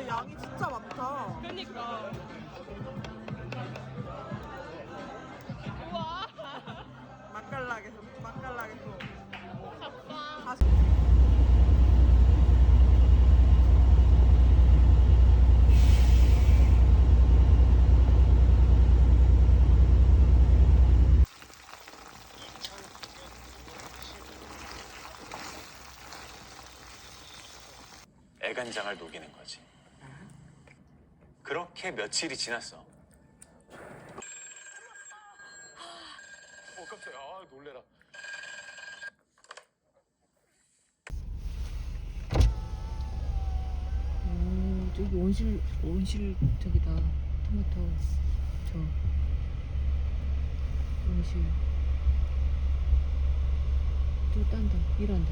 양이 진짜 많다. 그러니까. 우와. 맛깔나게 아빠. 다시. 애간장을 녹이는 거지. 그렇게 며칠이 지났어. 깜짝이야. 아, 놀래라. 오, 저기 온실 저기다. 토마토. 저. 온실. 또 딴다. 일한다.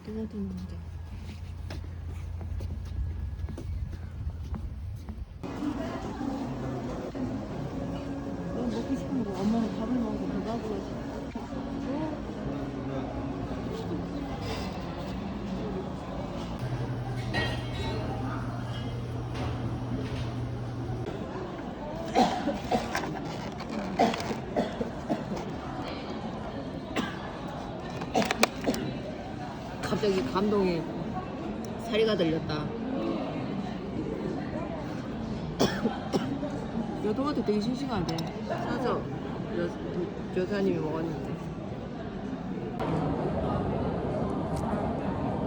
토마토 농장. 넌 먹고 싶은 거 엄마는 밥을 먹고 배가 부르지. 갑자기 감동에 사리가 들렸다. 이 토마토 되게 싱싱하대. 사서 여사님이 먹었는데.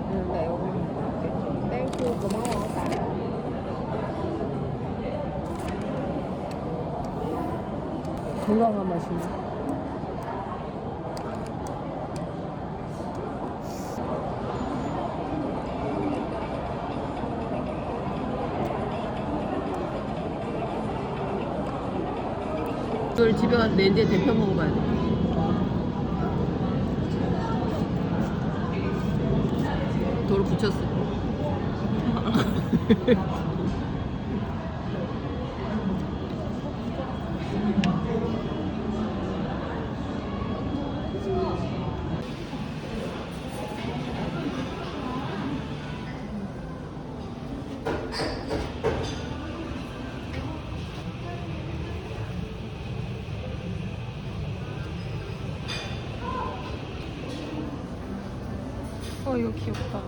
나 이거 먹을게. 땡큐, 고마워. 건강한 맛이네. 이걸 집에 가서 렌즈에 데펴 먹어봐야 돼. 도로 붙였어. 이거 귀엽다.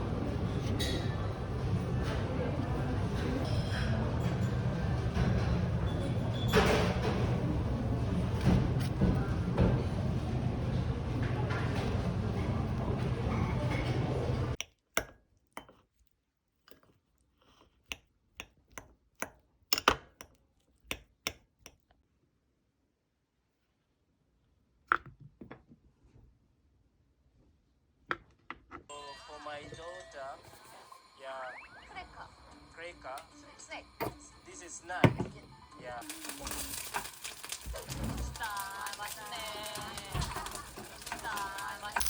For my daughter, yeah, cracker. Snack. This is snack. Yeah. 맛있네. 맛있다.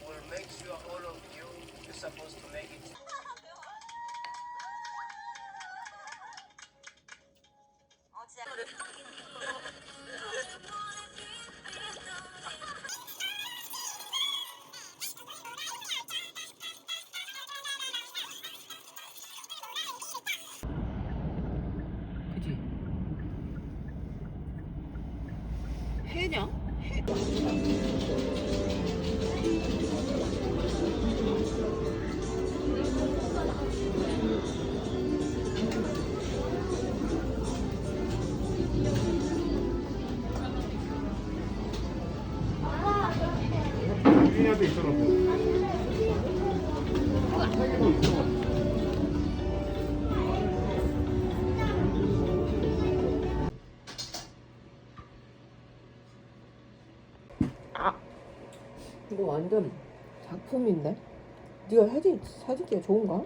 Will make sure all of you you're supposed to make it. 그지? 해냐? 유인한테 있더라고. 이거 완전 작품인데? 네가 사진 찍기 좋은가?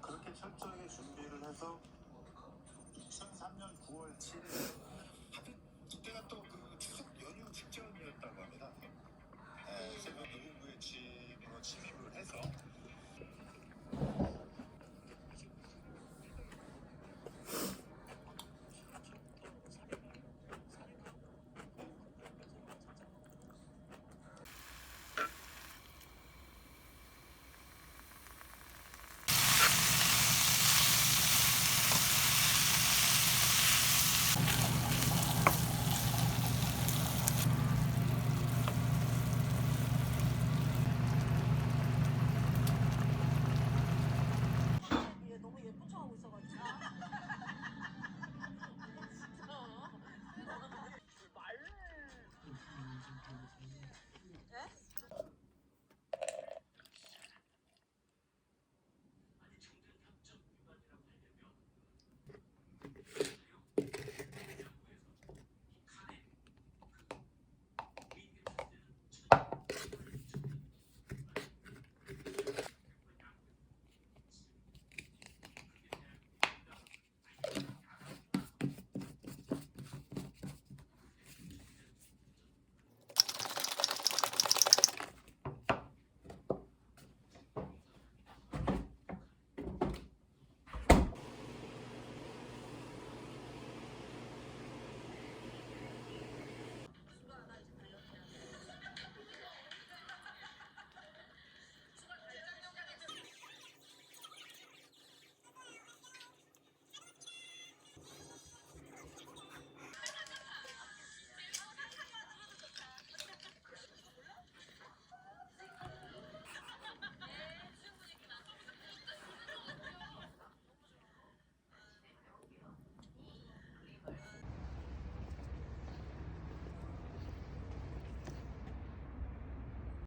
그렇게 철저하게 준비를 해서 2003년 9월 7일 하필 그때가 또 그 추석 연휴 직전이었다고 합니다. 새벽 노동부의 침입을 해서